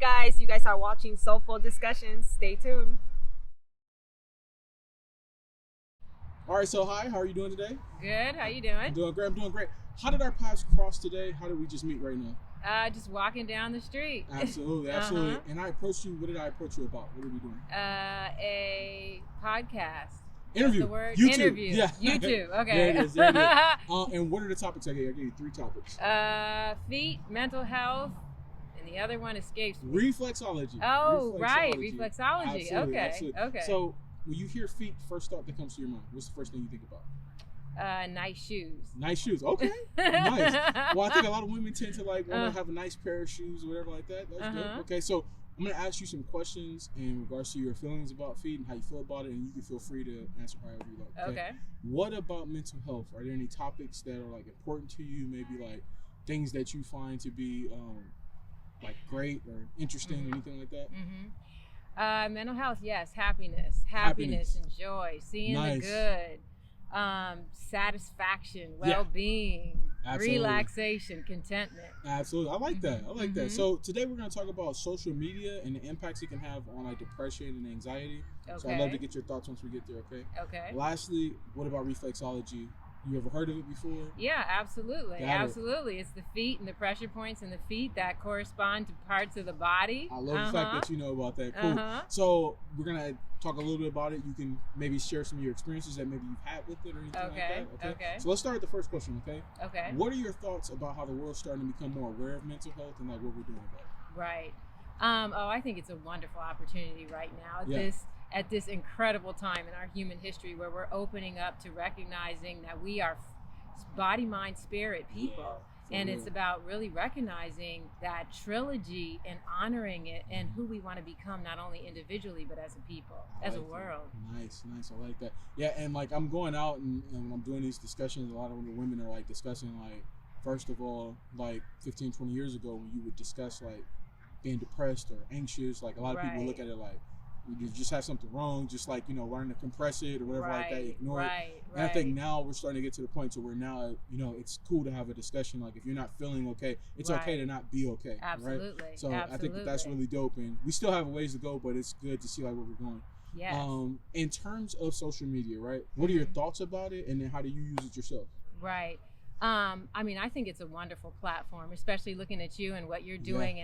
guys, you guys are watching Soulful Discussions. Stay tuned. All right, so hi, how are you doing today? Good. How you doing? I'm doing great. How did our paths cross today? How did we just meet right now? Just walking down the street. Absolutely. And I approached you. What did I approach you about? What are we doing? A podcast. Interview. That's the word. YouTube. Interview. Yeah. YouTube. Okay. There it is. And what are the topics I gave you? I gave you 3 topics. Feet, mental health, and the other one escapes me. Reflexology. Oh, right. Reflexology. Absolutely. Okay. So when you hear feet, first thought that comes to your mind, what's the first thing you think about? Nice shoes. Nice shoes. Okay. Nice. Well, I think a lot of women tend to want to have a nice pair of shoes or whatever like that. That's good. Okay, so I'm going to ask you some questions in regards to your feelings about feet and how you feel about it, and you can feel free to answer however you like. Okay. What about mental health? Are there any topics that are important to you? Maybe things that you find to be great or interesting or anything like that? Mental health, yes. Happiness and joy, seeing the good. Satisfaction, well-being, relaxation, contentment. Absolutely. I like that. So today we're going to talk about social media and the impacts it can have on depression and anxiety. Okay. So I'd love to get your thoughts once we get there, okay? Okay. Lastly, what about reflexology? You ever heard of it before? Yeah, absolutely. It's the feet and the pressure points in the feet that correspond to parts of the body. I love the fact that you know about that. Cool. So we're going to talk a little bit about it. You can maybe share some of your experiences that maybe you've had with it or anything like that. Okay. So let's start with the first question, okay? Okay. What are your thoughts about how the world's starting to become more aware of mental health and what we're doing about it? Right. I think it's a wonderful opportunity right now at this incredible time in our human history where we're opening up to recognizing that we are body, mind, spirit people. And it's about really recognizing that trilogy and honoring it and who we want to become, not only individually, but as a people, as a world. Nice. I like that. Yeah, and I'm going out and when I'm doing these discussions, a lot of the women are discussing first of all, 15, 20 years ago when you would discuss being depressed or anxious, a lot of people look at it you just have something wrong, just learn to compress it or whatever like that, ignore it. And I think now we're starting to get to the point to where now, it's cool to have a discussion. If you're not feeling okay, it's okay to not be okay. Absolutely. Right? So I think that's really dope, and we still have a ways to go, but it's good to see where we're going. Yes. In terms of social media, right? What are your thoughts about it, and then how do you use it yourself? Right. I think it's a wonderful platform, especially looking at you and what you're doing.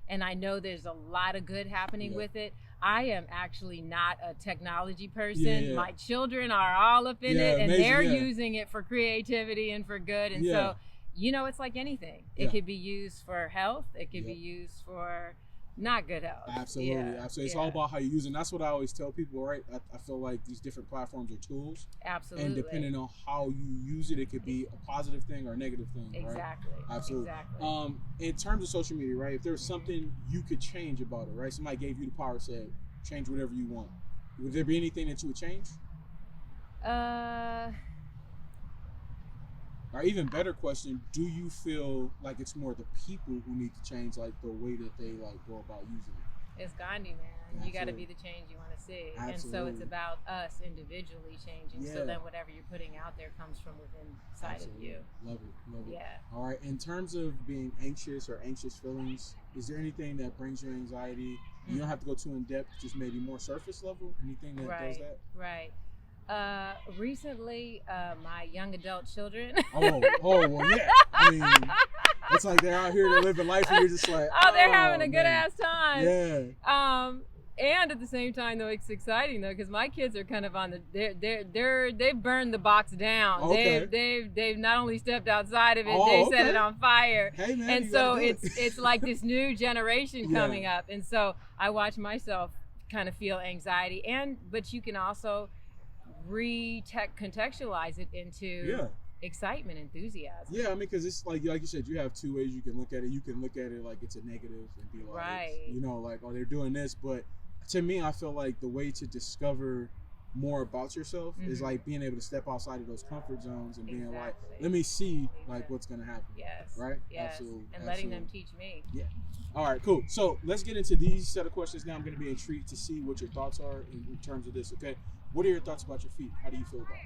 And I know there's a lot of good happening with it. I am actually not a technology person. My children are all up in it, and they're using it for creativity and for good. And so, it's like anything. It could be used for health. It could be used for not good health. Absolutely. It's all about how you use it. And that's what I always tell people, right? I feel like these different platforms are tools. Absolutely. And depending on how you use it, it could be a positive thing or a negative thing, exactly. Right? Absolutely. Exactly. In terms of social media, right? If there's something you could change about it, right? Somebody gave you the power, said, change whatever you want. Would there be anything that you would change? Or even better question, do you feel like it's more the people who need to change the way that they go about using it? It's Gandhi, man. Absolutely. You got to be the change you want to see. Absolutely. And so it's about us individually changing. So then whatever you're putting out there comes from within inside of you. Love it. Yeah. All right. In terms of being anxious or anxious feelings, is there anything that brings you anxiety? You don't have to go too in depth, just maybe more surface level. Anything that does that? Right. Recently, my young adult children. well, yeah. It's they're out here, they're living life, and you're just they're having a good ass time. Yeah. And at the same time, though, it's exciting though because my kids are kind of on they've burned the box down. Okay. They've not only stepped outside of it, they set it on fire. Hey man, and so it's like this new generation coming up, and so I watch myself kind of feel anxiety, but you can also contextualize it into excitement, enthusiasm. Yeah, because it's like you said, you have two ways you can look at it. You can look at it like it's a negative and be like, they're doing this. But to me, I feel like the way to discover more about yourself is being able to step outside of those comfort zones and being like, let me see what's gonna happen. Yes. Right? Yes. Absolutely. And letting them teach me. Yeah. All right, cool. So let's get into these set of questions now. I'm gonna be intrigued to see what your thoughts are in terms of this, okay? What are your thoughts about your feet? How do you feel about it?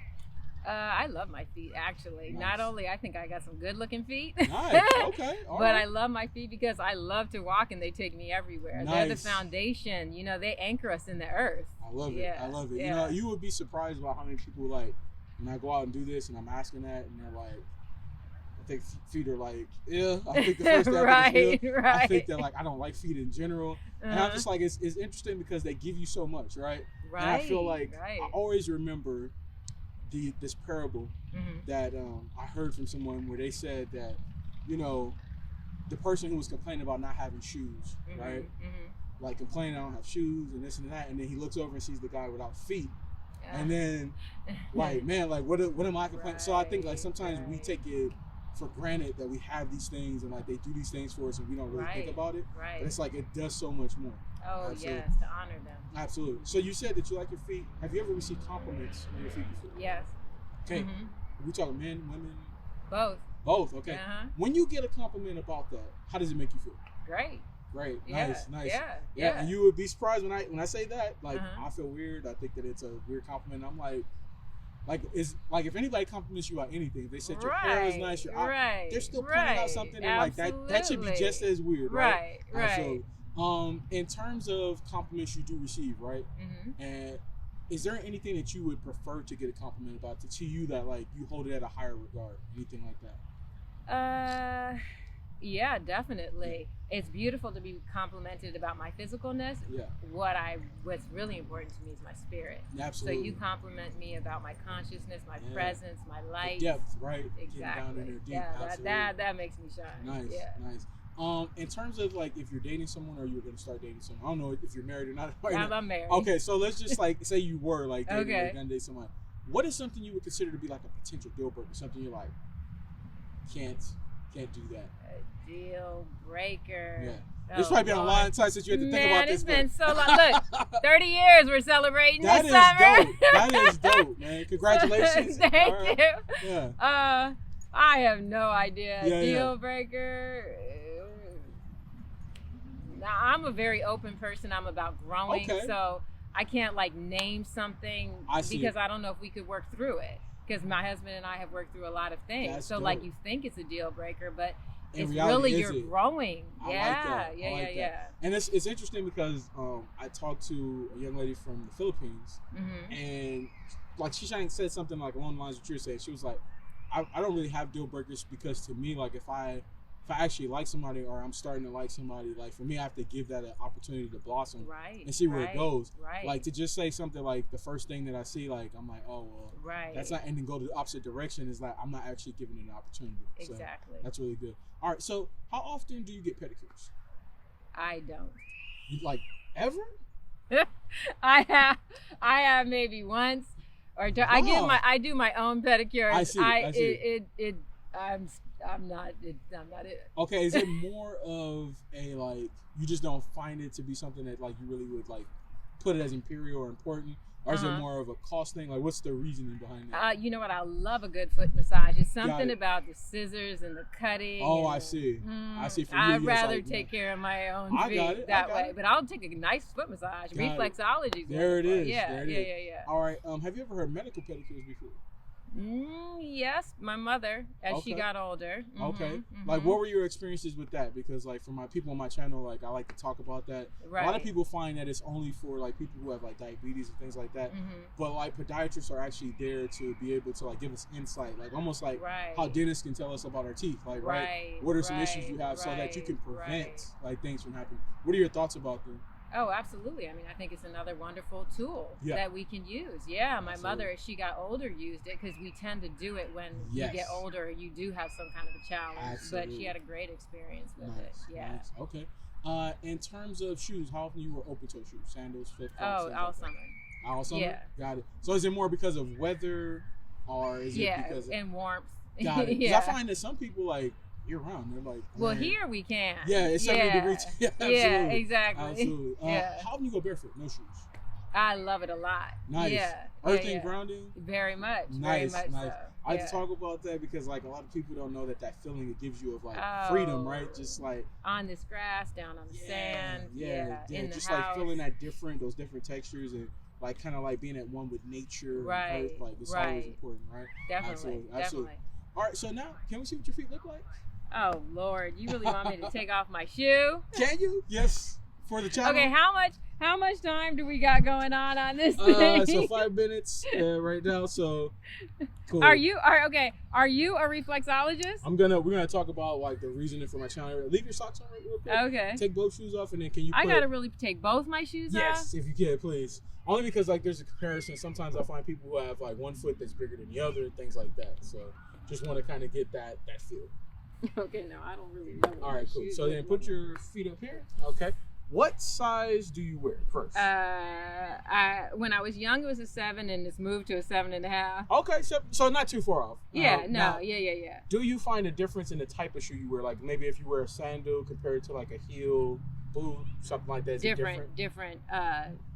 I love my feet, actually. Nice. Not only, I think I got some good-looking feet. Nice. Okay. All But right. I love my feet because I love to walk and they take me everywhere. Nice. They're the foundation. You know, they anchor us in the earth. I love it. Yeah. I love it. Yeah. You know, you would be surprised about how many people, like, when I go out and do this and I'm asking that and they're like, I think feet are like, yeah. I think the first thing I think is, Right. I think they're like, I don't like feet in general. And I'm Uh-huh. just like, it's interesting because they give you so much, right? Right. And I feel like right. I always remember this parable Mhm. that I heard from someone where they said that, you know, the person who was complaining about not having shoes, Mhm. right? Mhm. Like complaining I don't have shoes and this and that, and then he looks over and sees the guy without feet, Yeah. and then like, man, like what am I complaining? So I think like Right, sometimes we right. take it for granted that we have these things and like they do these things for us and we don't really think Right, about it. right. But it's like it does so much more. Oh, Absolutely. yes, to honor them. Absolutely. So you said that you like your feet. Have you ever received compliments on your feet before? Yes. Okay. Mhm. We talking men, women, Both. both. Okay. Uh-huh. When you get a compliment about that, how does it make you feel? Great. Great. Yeah. Nice. Nice. Yeah. And you would be surprised when I say that. Like Uh-huh. I feel weird. I think that it's a weird compliment. I'm like it's like if anybody compliments you on anything, if they said your hair is nice, your right. they're still pointing out something and like that should be just as weird, right? Right. Absolutely. In terms of compliments you do receive, right? Mm-hmm. And is there anything that you would prefer to get a compliment about to you that like you hold it at a higher regard, anything like that? Yeah, definitely. It's beautiful to be complimented about my physicalness. Yeah. What's really important to me is my spirit. Absolutely. So you compliment me about my consciousness, my Yeah. presence, my light. The depth, right? Exactly. Getting down in there deep. Yeah, Absolutely. that makes me shine. Nice, Yeah. nice. In terms of like if you're dating someone or you're gonna start dating someone, I don't know if you're married or not. Right now. I'm married. Okay, so let's just like say you were like dating Okay. or gonna date someone. What is something you would consider to be like a potential deal breaker? Something you're like can't do that. A deal breaker. Yeah. It's probably been a long time since you had to think about this. Man, it's been so long. Look, 30 years we're celebrating That this is summer. dope. That is dope, man. Congratulations. Thank All right. you. Yeah. I have no idea. Yeah, Deal breaker. Now, I'm a very open person. I'm about growing. Okay. So I can't like name something I see. because I don't know if we could work through it. Because my husband and I have worked through a lot of things. That's so dope. like you think it's a deal breaker, but In it's reality, really is you're it? growing. I Yeah, like that. yeah, I like yeah, that. And it's interesting because I talked to a young lady from the Philippines, yeah. Mm-hmm. and like she said something like along the lines of what you're saying. She was like, I don't really have deal breakers because to me, like if I actually like somebody or I'm starting to like somebody, like for me, I have to give that an opportunity to blossom Right. and see where it goes. Right. Like to just say something like the first thing that I see, like I'm like, oh well, right. that's not, and then go to the opposite direction is like I'm not actually giving it an opportunity. Exactly. So that's really good. All right, so how often do you get pedicures? I don't. You, like ever? I have maybe once or Wow. I do my own pedicures. I see. I'm not it. Okay, is it more of a like you just don't find it to be something that like you really would like put it as imperial or important, or is it Uh-huh. more of a cost thing? Like what's the reasoning behind that? You know what? I love a good foot massage. It's something it. about the scissors and the cutting. Oh, and I see. I see. For you, I'd it's rather like, take care of my own I feet got it, I that got way. it. But I'll take a nice foot massage. Got it. Reflexology. There it is. Yeah, There it yeah, is. yeah. All right. Have you ever heard medical pedicures before? Yes, my mother as she Okay. got older. Okay. Mhm, Like, mhm. what were your experiences with that? Because, like, for my people on my channel, like, I like to talk about that. Right. A lot of people find that it's only for, like, people who have, like, diabetes and things like that. Mhm. But, like, podiatrists are actually there to be able to, like, give us insight. Like, almost like Right. how dentists can tell us about our teeth. Like, right? What are some issues you have so that you can prevent, like, things from happening? What are your thoughts about them? Oh, absolutely. I mean, I think it's another wonderful tool Yeah. that we can use. Yeah, my Absolutely. mother, as she got older, used it because we tend to do it when Yes. you get older. You do have some kind of a challenge, but Absolutely. she had a great experience with Nice. it. Yeah. Nice. Okay. In terms of shoes, how often you wear open toe shoes? Sandals, flip flops? Oh, things all like that? summer. All summer? Yeah. Got it. So is it more because of weather or is it Yeah, because and warmth. got it? 'Cause Yeah. I find that some people like year round, they're like Well, wearing- here we can. Yeah, it's 70 degrees. Yeah, absolutely. Yeah, exactly. Absolutely. Yeah. How often you go barefoot? No shoes. I love it a lot. Nice. Yeah. Earthing, yeah. grounding. Very much. Nice, Very much nice. so. I like Yeah. to talk about that because like a lot of people don't know that feeling it gives you of like Oh. freedom, right? Just like On this grass, down on the sand. yeah, In the just house. like feeling those different textures and like kind of like being at one with nature Right, and earth, like it's right. always important, right? Definitely. All right, so now can we see what your feet look like? Oh Lord, you really want me to take off my shoe? Can you? Yes, for the channel. Okay, how much time do we got going on this thing? So 5 minutes right now. So cool. Are you a reflexologist? We're gonna talk about like the reasoning for my channel. Leave your socks on real quick. Okay. Take both shoes off, and then can you? I gotta really take both my shoes off. Yes, if you can, please. Only because like there's a comparison. Sometimes I find people who have like one foot that's bigger than the other, and things like that. So just want to kind of get that feel. Okay, no, I don't really know. All right, cool. So then put your feet up here. Okay. What size do you wear first? When I was young, it was a 7, and it's moved to a 7.5. Okay, so not too far off. Yeah, now, yeah. Do you find a difference in the type of shoe you wear? Like maybe if you wear a sandal compared to like a heel, boot, something like that. Is different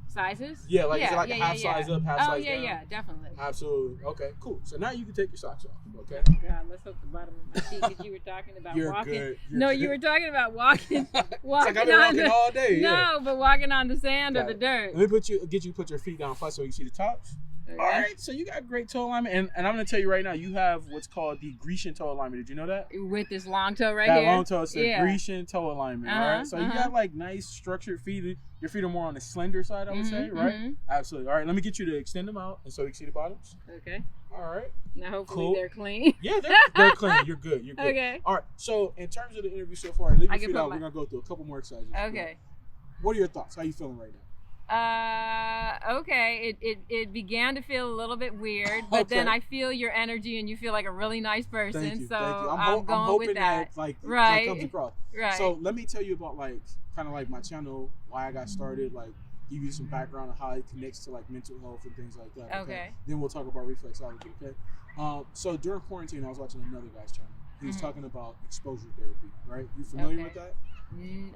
sizes? Yeah, like is it like a half size up, half size down? Yeah, definitely. Absolutely. Okay, cool. So now you can take your socks off. Okay. God, let's hope the bottom of my feet, because you were talking about walking. Good. You were talking about walking. It's like I've been walking all day. No, but walking on the sand or the dirt. Let me get you put your feet down first so you can see the tops. Okay. All right, so you got great toe alignment, and I'm going to tell you right now, you have what's called the Grecian Toe Alignment. Did you know that? With this long toe right here? That long toe, it's the Grecian Toe Alignment, all right? So you got like nice structured feet. Your feet are more on the slender side, I would say, right? Absolutely. All right, let me get you to extend them out and so you can see the bottoms. Okay. All right. Now hopefully they're clean. Yeah, they're clean. You're good. Okay. All right, so in terms of the interview so far, leave your feet out. We're going to go through a couple more exercises. Okay. What are your thoughts? How are you feeling right now? Okay. It began to feel a little bit weird, but then I feel your energy and you feel like a really nice person. Thank you. I'm going hoping with that. That comes across. Right. So let me tell you about like kind of like my channel, why I got started, like give you some background on how it connects to like mental health and things like that. Okay. Then we'll talk about reflexology. Okay. So during quarantine, I was watching another guy's channel. He was talking about exposure therapy. Right? You familiar with that?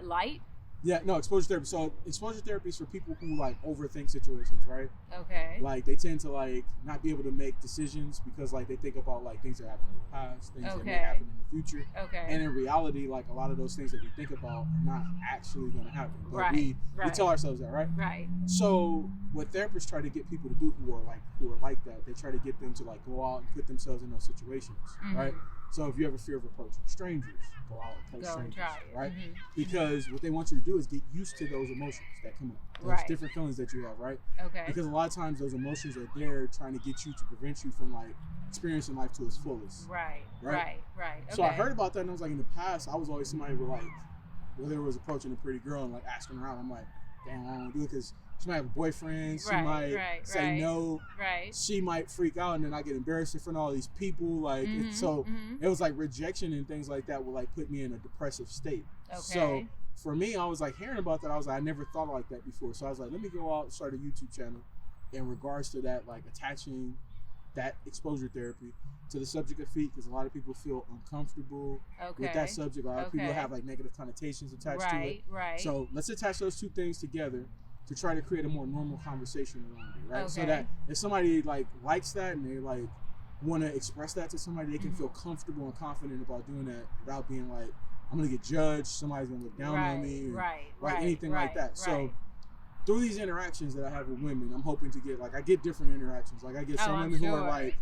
Light. Yeah, no, exposure therapy. So exposure therapy is for people who like overthink situations, right? Okay. Like they tend to like not be able to make decisions because like they think about like things that happened in the past, things that may happen in the future. Okay. And in reality, like a lot of those things that we think about are not actually going to happen. But we tell ourselves that, right? Right. So what therapists try to get people to do who are like that, they try to get them to like go out and put themselves in those situations, right? So if you have a fear of approaching strangers, go out and approach strangers, right? Because what they want you to do is get used to those emotions that come up, those different feelings that you have, right? Okay. Because a lot of times those emotions are there trying to get you to prevent you from like experiencing life to its fullest. Right. Okay. So I heard about that and I was like, in the past, I was always somebody who like, whether it was approaching a pretty girl and like asking around, I'm like, damn, I don't want to do it because she might have a boyfriend, she might say no, she might freak out, and then I get embarrassed in front of all these people. Like, it was like rejection and things like that would like put me in a depressive state. Okay. So for me, I was like hearing about that. I was like, I never thought like that before. So I was like, let me go out and start a YouTube channel in regards to that, like attaching that exposure therapy to the subject of feet, because a lot of people feel uncomfortable with that subject. A lot of people have like negative connotations attached to it. So let's attach those two things together to try to create a more normal conversation around it, right? So that if somebody like likes that and they like want to express that to somebody, they can feel comfortable and confident about doing that without being like, I'm gonna get judged, somebody's gonna look down on me, or anything like that. So through these interactions that I have with women, I'm hoping to get, like, I get different interactions. Like, I get some women who are like,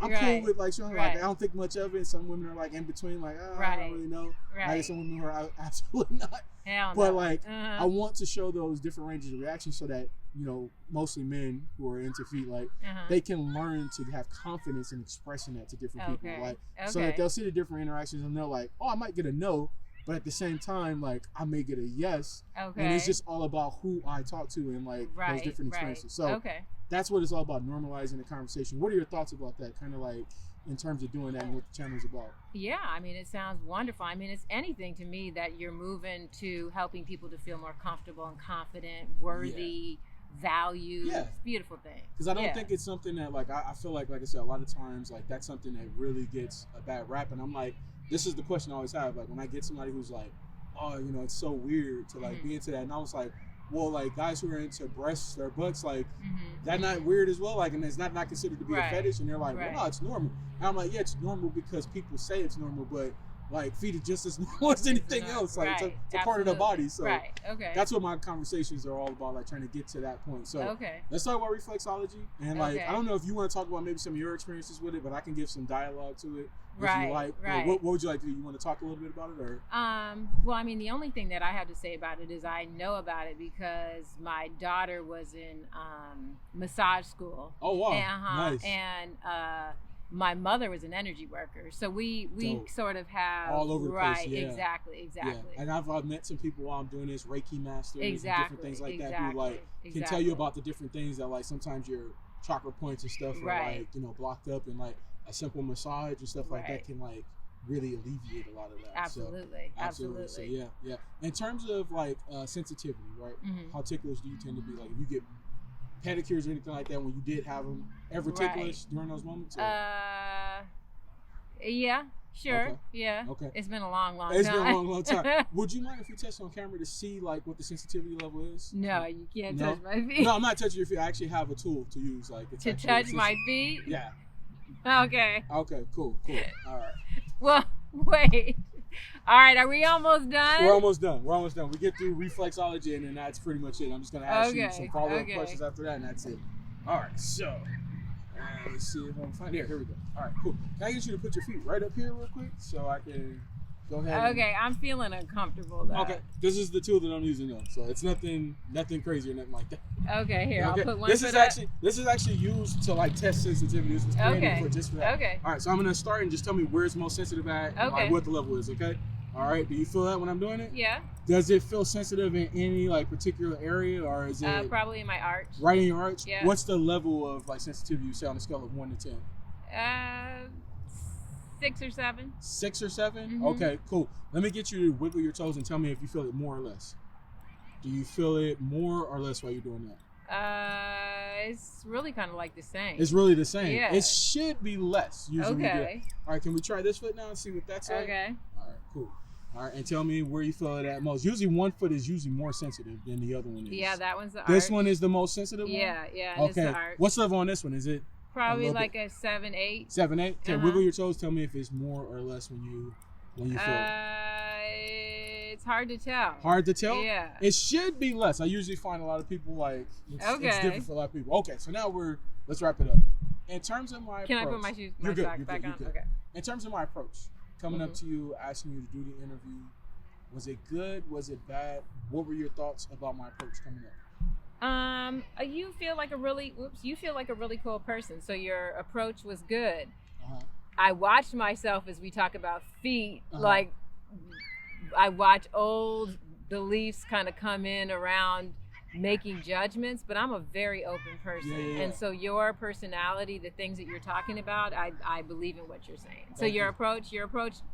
I'm cool with, like, showing, like, I don't think much of it. Some women are, like, in between, like, I don't really know. I get some women who are absolutely not. But, like, I want to show those different ranges of reactions so that, you know, mostly men who are into feet, like, they can learn to have confidence in expressing that to different people. Like, so that they'll see the different interactions and they're like, oh, I might get a no. But at the same time, like, I may get a yes. And it's just all about who I talk to and, like, those different experiences. So that's what it's all about, normalizing the conversation. What are your thoughts about that? Kind of like in terms of doing that and what the channel is about? Yeah, I mean, it sounds wonderful. I mean, it's anything to me that you're moving to helping people to feel more comfortable and confident, worthy, valued. It's a beautiful thing. Because I don't think it's something that, like, I feel like I said, a lot of times, like, that's something that really gets a bad rap. And I'm like, this is the question I always have. Like, when I get somebody who's like, oh, you know, it's so weird to, like, be into that. And I was like, well, like, guys who are into breasts or butts, like, that not weird as well? Like, and it's not considered to be a fetish? And they're like, well, no, it's normal. And I'm like, yeah, it's normal because people say it's normal, but like feet are just as normal as anything else. Like right. it's a part of the body. So right. Okay. that's what my conversations are all about, like trying to get to that point. So let's talk about reflexology. And like I don't know if you want to talk about maybe some of your experiences with it, but I can give some dialogue to it. If you like. Right. What would you like to do? You want to talk a little bit about it, or? Well, I mean, the only thing that I have to say about it is I know about it because my daughter was in massage school. Oh wow! And, nice. And my mother was an energy worker, so we sort of have all over the place. Yeah. Exactly. Yeah. And I've met some people while I'm doing this, Reiki masters, and different things like that, who like can tell you about the different things that like sometimes your chakra points and stuff are like blocked up, and like a simple massage and stuff like that can like really alleviate a lot of that. Absolutely. So yeah. In terms of like sensitivity, right? Mm-hmm. How ticklish do you tend to be? Like if you get pedicures or anything like that when you did have them, ever ticklish during those moments? Yeah, sure. Okay. Yeah. Okay. It's been a long time. It's been a long time. Would you mind if we test on camera to see like what the sensitivity level is? No, you can't touch my feet. No, I'm not touching your feet. I actually have a tool to use, like to touch my feet. Yeah. Okay. Okay. Cool. All right. Well, wait. All right, are we almost done? We're almost done. We get through reflexology, and then that's pretty much it. I'm just gonna ask you some follow-up questions after that, and that's it. All right. So let's see if I can find it. Here we go. All right. Cool. Can I get you to put your feet right up here real quick so I can go ahead? Okay. I'm feeling uncomfortable though. Okay. This is the tool that I'm using though, so it's nothing crazy or nothing like that. Okay. Here, okay. I'll put one. This is actually used to like test sensitivity. This is created for just for that. Okay. All right. So I'm gonna start and just tell me where it's most sensitive at, and like what the level is. Okay. All right. Do you feel that when I'm doing it? Yeah. Does it feel sensitive in any like particular area, or is it probably in my arch? Right in your arch. Yeah. What's the level of like sensitivity you say on a scale of 1 to 10? 6 or 7. 6 or 7? Mm-hmm. Okay, cool. Let me get you to wiggle your toes and tell me if you feel it more or less. Do you feel it more or less while you're doing that? It's really kind of like the same. It's really the same. Yeah. It should be less usually. Okay. All right, can we try this foot now and see what that's like? Okay. All right, cool. All right, and tell me where you feel it at most. Usually one foot is usually more sensitive than the other one is. Yeah, that one's the arch. This one is the most sensitive one? Yeah, okay. It's the arch. What's the level on this one? Is it probably like a 7, 8? 7, 8? Okay, wiggle your toes. Tell me if it's more or less when you feel it. It's hard to tell. Hard to tell? Yeah. It should be less. I usually find a lot of people like it's different for a lot of people. Okay, so now let's wrap it up. In terms of my Can approach, I put my socks back on? Okay. In terms of my approach, coming up to you, asking you to do the interview, was it good? Was it bad? What were your thoughts about my approach coming up? You feel like a really cool person. So your approach was good. I watched myself as we talk about feet, like I watch old beliefs kind of come in around making judgments, but I'm a very open person. And so your personality, the things that you're talking about, I believe in what you're saying. So your approach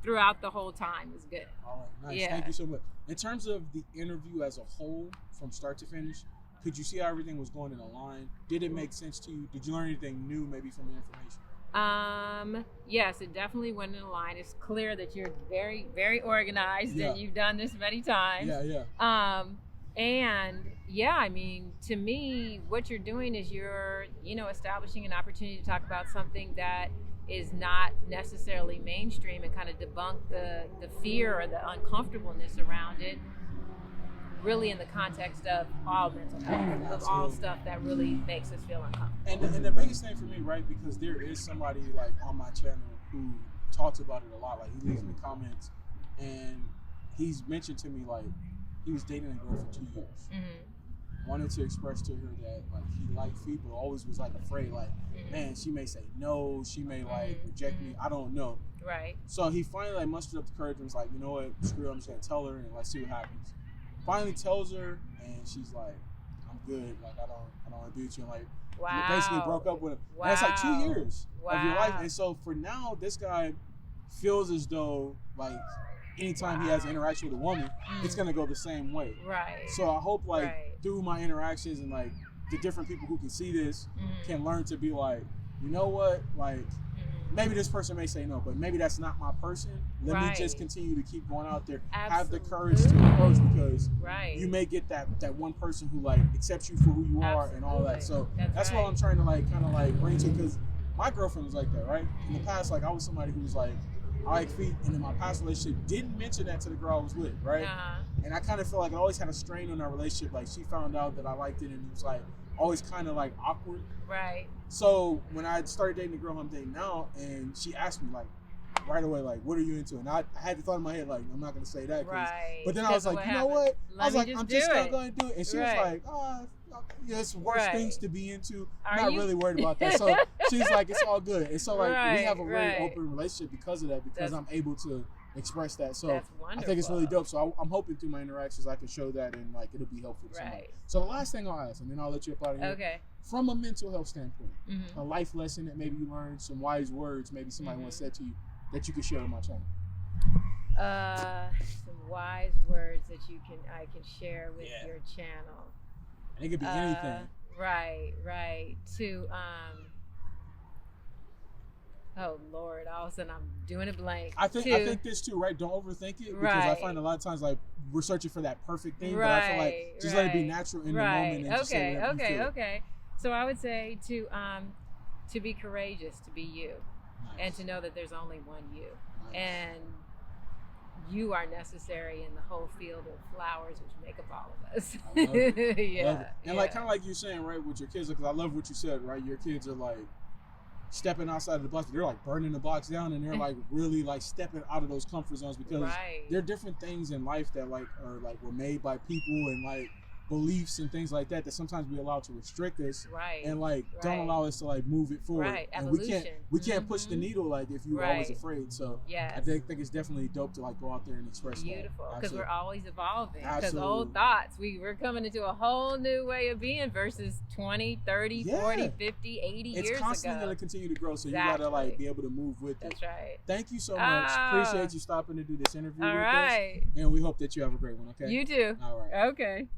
throughout the whole time is good. All right, nice. Yeah. Thank you so much. In terms of the interview as a whole, from start to finish, could you see how everything was going in a line? Did it make sense to you? Did you learn anything new maybe from the information? Yes, it definitely went in a line. It's clear that you're very, very organized and you've done this many times. And yeah, I mean, to me, what you're doing is you're, establishing an opportunity to talk about something that is not necessarily mainstream and kind of debunk the fear or the uncomfortableness around it, really in the context of all mental health, of all stuff that really makes us feel uncomfortable. And the biggest thing for me, right, because there is somebody like on my channel who talks about it a lot. Like he leaves me comments, and he's mentioned to me like he was dating a girl for 2 years. Wanted to express to her that like he liked feet, but always was like afraid, like man, she may say no, she may like reject me, I don't know. Right. So he finally like mustered up the courage and was like, you know what, screw it, I'm just gonna tell her and like see what happens. Finally tells her, and she's like, I'm good, like I don't want to be with you, and like basically broke up with him. And that's like 2 years of your life. And so for now, this guy feels as though like anytime he has an interaction with a woman, it's gonna go the same way. Right. So I hope like through my interactions and like the different people who can see this can learn to be like, you know what, like maybe this person may say no, but maybe that's not my person. Let me just continue to keep going out there. Have the courage to approach, because you may get that one person who like accepts you for who you are and all that. So that's what I'm trying to like kind of like bring to, because my girlfriend was like that, right? In the past, like I was somebody who was like I like feet, and in my past relationship, didn't mention that to the girl I was with, right? And I kind of feel like I always had a strain on our relationship. Like, she found out that I liked it, and it was like always kind of like awkward. Right. So when I started dating the girl I'm dating now, and she asked me like right away, like, what are you into? And I had the thought in my head, like, I'm not gonna say that. Right. But then I was like, you know what? I was like, I'm just not going to do it. And she was Right. like, oh, yeah, it's worse Right. things to be into. Are I'm not you? really worried about that. So she's like, it's all good. And so like we Right, have a very right. open relationship because of that, because That's- I'm able to express that. So That's wonderful. I think it's really dope. So I'm hoping through my interactions I can show that, and like it'll be helpful to somebody. Right. So the last thing I'll ask, and then I'll let you up out of here. Okay. From a mental health standpoint, Mhm. a life lesson that maybe you learned, some wise words maybe somebody Mhm. once said to you that you could share with my channel. Some wise words that I can share with Yeah. your channel. And it could be anything. Right. Oh Lord, all of a sudden I'm doing a blank. I think this too, right? Don't overthink it, because I Right. find a lot of times like we're searching for that perfect thing, but I feel like just let it be natural in the moment and just say whatever you feel. Okay. So I would say to be courageous, to be you, Nice. and to know that there's only one you, Nice. and you are necessary in the whole field of flowers which make up all of us. I love it. Yeah. Love it. And like kind of like you're saying, right, with your kids, because I love what you said, right? Your kids are like stepping outside of the box, but they're like burning the box down, and they're like really like stepping out of those comfort zones, because Right. there are different things in life that like are like were made by people and like beliefs and things like that sometimes we allow to restrict us, Right. and like don't Right. allow us to like move it forward. Right. And Evolution. we can't push the Mhm. needle like if you were always Right. afraid. So Yes. I think it's definitely dope to like go out there and express Beautiful, that. because we're always evolving. Because Absolutely. old thoughts, we're coming into a whole new way of being versus 20, 30, 40, Yeah. 50, 80 It's years constantly ago. going to continue to grow, so you got to like Exactly. be able to move with it. That's right. Thank you so much. Ah. Appreciate you stopping to do this interview All with us, right. and we hope that you have a great one. Okay. You too. All right. Okay.